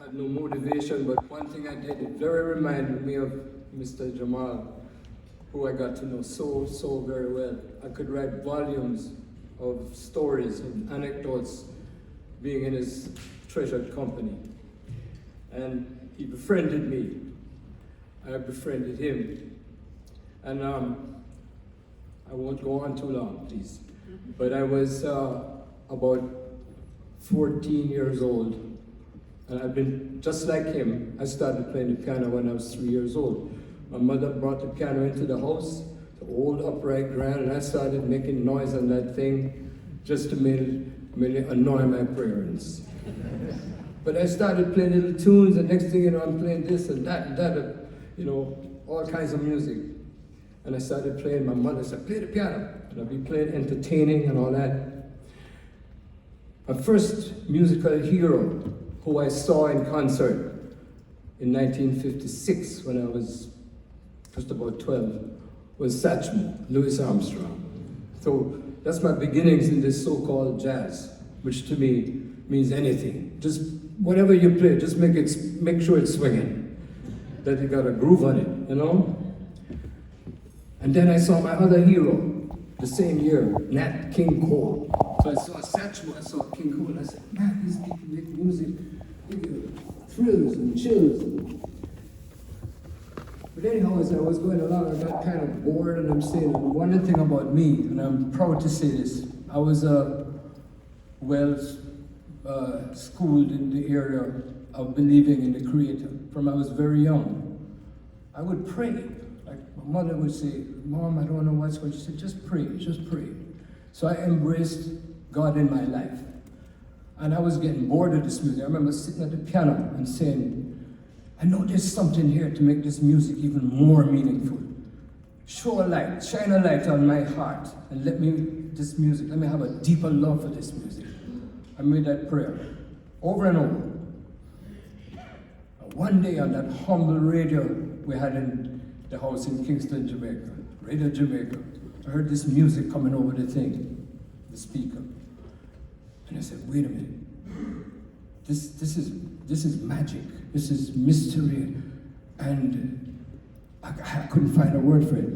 had no motivation, but one thing I did, it very reminded me of Mr. Jamal, who I got to know so very well. I could write volumes of stories and anecdotes being in his treasured company. And he befriended me. I befriended him. And I won't go on too long, please. But I was about 14 years old. And I've been just like him. I started playing the piano when I was 3 years old. My mother brought the piano into the house, the old upright grand, and I started making noise on that thing just to merely annoy my parents. But I started playing little tunes, and next thing you know, I'm playing this and that, you know, all kinds of music. And I started playing, my mother said, play the piano. And I'd be playing entertaining and all that. My first musical hero, who I saw in concert in 1956 when I was just about 12, was Satchmo, Louis Armstrong. So that's my beginnings in this so-called jazz, which to me means anything. Just whatever you play, just make sure it's swinging, that you got a groove on it, you know? And then I saw my other hero the same year, Nat King Cole. So I saw Satchmo, I saw King Cole, and I said, man, these people make music, give you thrills and chills. But anyhow, as I was going along, I got kind of bored, and I'm saying, one thing about me, and I'm proud to say this, I was well schooled in the area of believing in the Creator. From I was very young, I would pray. Like my mother would say, Mom, I don't know what's going on. She said, just pray, just pray. So I embraced God in my life. And I was getting bored of this music. I remember sitting at the piano and saying, I know there's something here to make this music even more meaningful. Show a light, shine a light on my heart, and let me have a deeper love for this music. I made that prayer over and over. And one day on that humble radio we had in the house in Kingston, Jamaica, Radio Jamaica, I heard this music coming over the thing, the speaker. And I said, wait a minute, this is magic, this is mystery, and I couldn't find a word for it.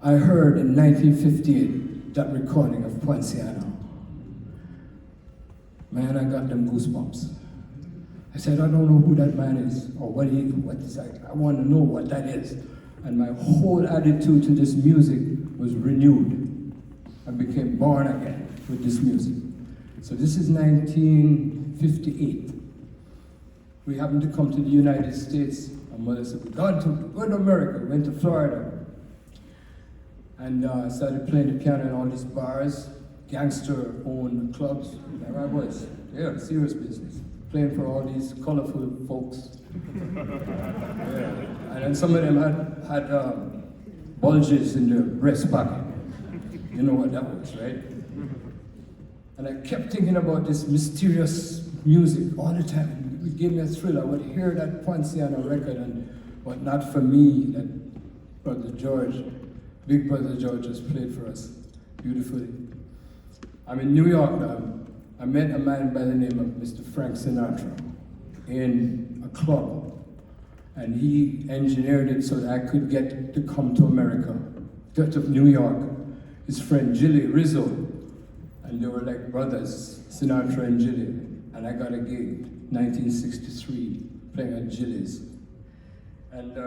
I heard in 1958 that recording of Poinciana. Man, I got them goosebumps. I said, I don't know who that man is, or what is that. I want to know what that is. And my whole attitude to this music was renewed. I became born again with this music. So this is 1958. We happened to come to the United States. My mother said, we're going to America. We went to Florida. And I started playing the piano in all these bars, gangster-owned clubs. There I was. Yeah, serious business. Playing for all these colorful folks. Yeah. And then some of them had bulges in their breast pocket. You know what that was, right? And I kept thinking about this mysterious music all the time. It gave me a thrill. I would hear that Poinciana record, but not for me, that Brother George, Big Brother George has played for us beautifully. I'm in New York now. I met a man by the name of Mr. Frank Sinatra in a club. And he engineered it so that I could get to come to America, to New York. His friend Jilly Rizzo, and they were like brothers, Sinatra and Jilly. And I got a gig, 1963, playing at Jilly's. And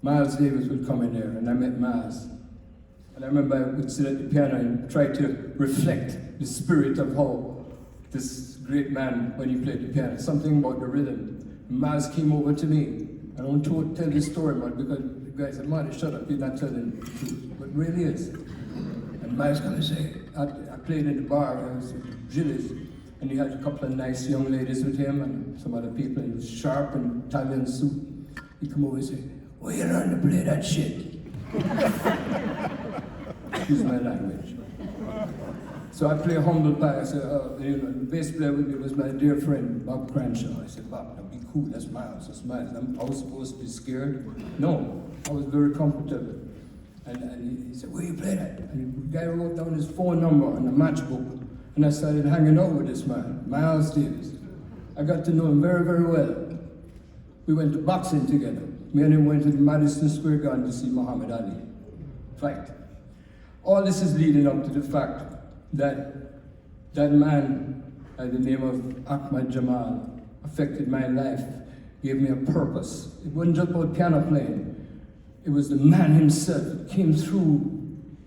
Miles Davis would come in there, and I met Miles. And I remember I would sit at the piano and try to reflect the spirit of how this great man, when he played the piano, something about the rhythm. And Miles came over to me. I don't tell this story much because the guy said, man, shut up, you're not telling the truth. But it really is. And Miles come and say, I played in the bar, I was at Gilles, and he had a couple of nice young ladies with him and some other people, and he was sharp and Italian suit. He come over and say, where you learn to play that shit? Excuse my language. So I play humble pie. I said, the bass player with me was my dear friend, Bob Cranshaw. I said, Bob, that'd be cool, that's Miles, that's Miles. I was supposed to be scared. No, I was very comfortable. And he said, where you play that? And the guy wrote down his phone number on the matchbook. And I started hanging out with this man, Miles Davis. I got to know him very, very well. We went to boxing together. Me and him went to the Madison Square Garden to see Muhammad Ali fight. All this is leading up to the fact that that man by the name of Ahmad Jamal affected my life, gave me a purpose. It wasn't just about piano playing. It was the man himself. It came through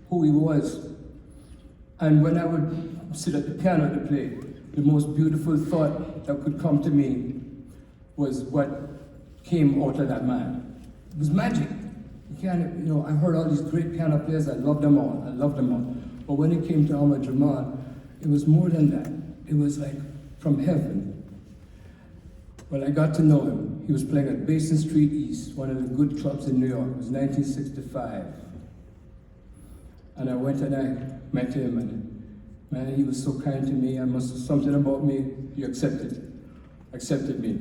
who he was. And when I would sit at the piano to play, the most beautiful thought that could come to me was what came out of that man. It was magic. I heard all these great piano players. I loved them all. But when it came to Ahmad Jamal, it was more than that. It was like from heaven. When I got to know him, he was playing at Basin Street East, one of the good clubs in New York. It was 1965. And I went and I met him, and man, he was so kind to me. I must have something about me. He accepted me.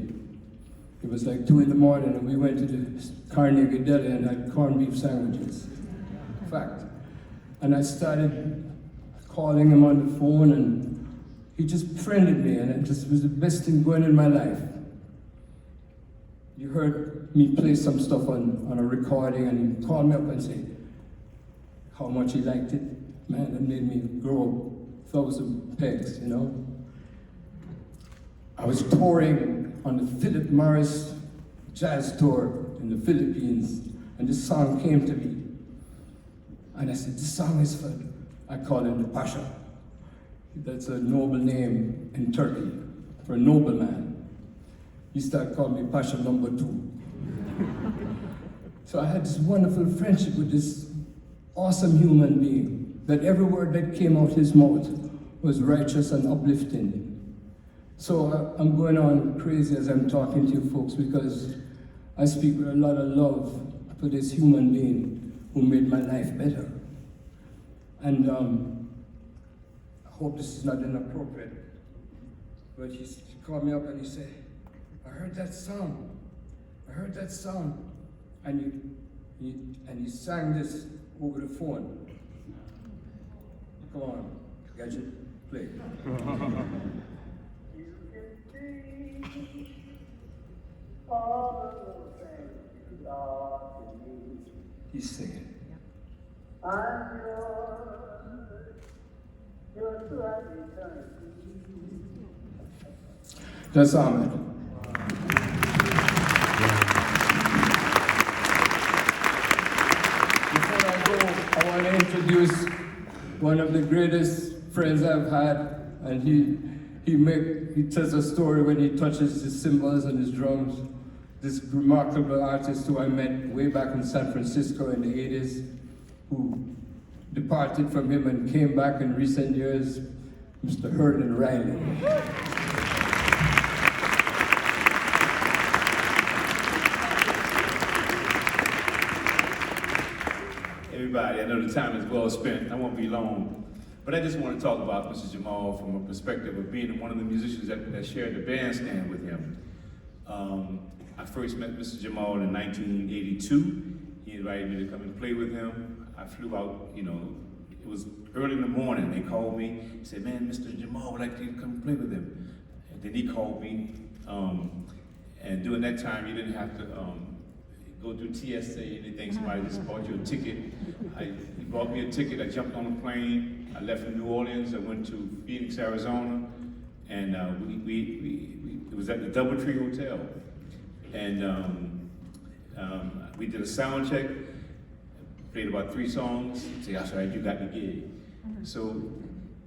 It was like 2 in the morning, and we went to the Carnegie Deli and had corned beef sandwiches. Fact. And I started calling him on the phone, and he just friended me, and it just was the best thing going in my life. You heard me play some stuff on a recording, and he called me up and said how much he liked it. Man, it made me grow 1,000 pegs, you know. I was touring on the Philip Morris jazz tour in the Philippines, and this song came to me. And I said, this song is for, I call him the Pasha. That's a noble name in Turkey for a nobleman. He started calling me Pasha number 2. So I had this wonderful friendship with this awesome human being, that every word that came out his mouth was righteous and uplifting. So I'm going on crazy as I'm talking to you folks, because I speak with a lot of love for this human being who made my life better. And I hope this is not inappropriate, but he called me up and he said, I heard that song, and he sang this over the phone. Come on, gadget, play. You can see all the things you are to me. He's singing. I'm yours throughout eternity. That's Ahmed. Before I go, I want to introduce one of the greatest friends I've had, and he tells a story when he touches his cymbals and his drums. This remarkable artist who I met way back in San Francisco in the 80s, who departed from him and came back in recent years, Mr. Herlin Riley. Everybody, I know the time is well spent. I won't be long, but I just want to talk about Mr. Jamal from a perspective of being one of the musicians that shared the bandstand with him. I first met Mr. Jamal in 1982. He invited me to come and play with him. I flew out, it was early in the morning. They called me. He said, man, Mr. Jamal would like you to come play with him. And then he called me. And during that time, you didn't have to go through TSA or anything. Somebody just bought you a ticket. He bought me a ticket. I jumped on a plane. I left from New Orleans. I went to Phoenix, Arizona. And it was at the Doubletree Hotel. And we did a sound check, played about 3 songs. Say, that's right, you got the gig. So,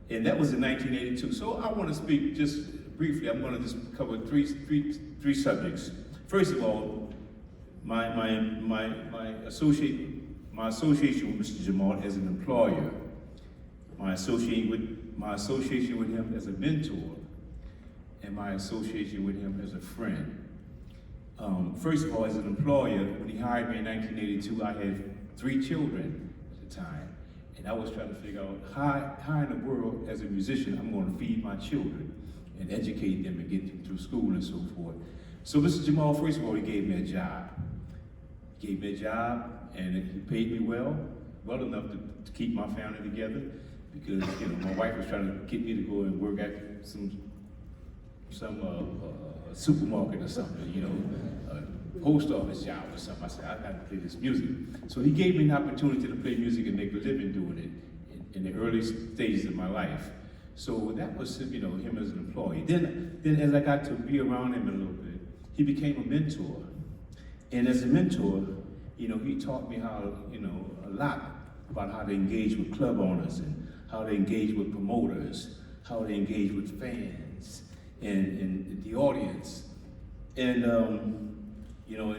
and that was in 1982. So I want to speak just briefly. I'm going to just cover three subjects. First of all, my association with Mr. Jamal as an employer, my association with him as a mentor, and my association with him as a friend. First of all, as an employer, when he hired me in 1982, I had 3 children at the time. And I was trying to figure out how in the world, as a musician, I'm going to feed my children and educate them and get them through school and so forth. So Mr. Jamal, first of all, he gave me a job. He gave me a job, and he paid me well enough to keep my family together, because my wife was trying to get me to go and work at some supermarket or something, you know, a post office job or something. I said, I got to play this music. So he gave me an opportunity to play music and make a living doing it in the early stages of my life. So that was, you know, him as an employee. Then as I got to be around him a little bit, he became a mentor. And as a mentor, you know, he taught me how, you know, a lot about how to engage with club owners and how to engage with promoters, how to engage with fans and the audience. And, you know,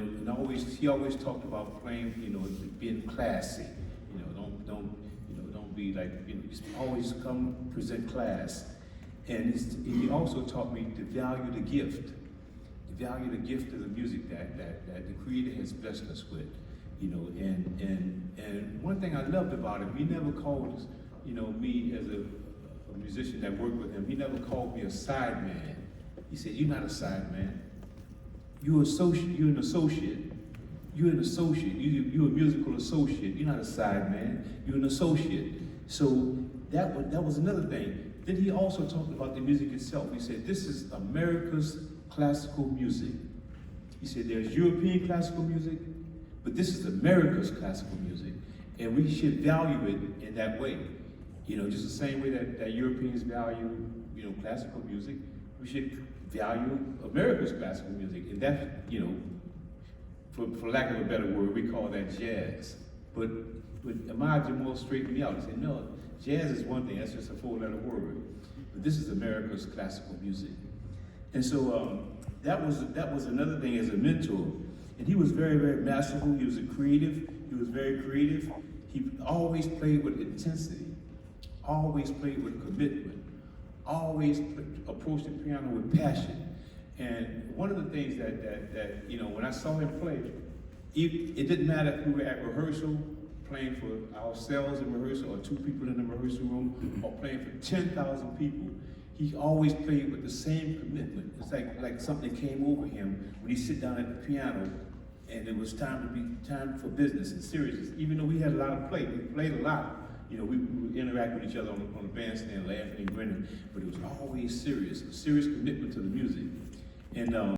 he always talked about playing, you know, being classy. You know, don't be like, you know, just always come present class. And he also taught me to value the gift. To value the gift of the music that the Creator has blessed us with. You know, and one thing I loved about him, he never called, you know, me as a musician that worked with him, he never called me a side man. He said, "You're not a side man. You're an associate. You're an associate. You're an associate. You're a musical associate. You're not a side man. You're an associate." So that was another thing. Then he also talked about the music itself. He said, "This is America's classical music." He said, "There's European classical music, but this is America's classical music, and we should value it in that way. You know, just the same way that Europeans value, you know, classical music, we should value America's classical music." And that, you know, for lack of a better word, we call that jazz. But Ahmad Jamal straightened me out and said, "No, jazz is one thing, that's just a four-letter word. But this is America's classical music." And so that was another thing as a mentor. And he was very, very masterful. He was he was very creative. He always played with intensity, always played with commitment, always approached the piano with passion. And one of the things that you know, when I saw him play, it didn't matter if we were at rehearsal, playing for ourselves in rehearsal, or 2 people in the rehearsal room, or playing for 10,000 people. He always played with the same commitment. It's like something came over him when he sit down at the piano, and it was time for business and seriousness. Even though we had a lot of play, we played a lot. You know, we would interact with each other on the bandstand, laughing and grinning, but it was always serious, a serious commitment to the music. And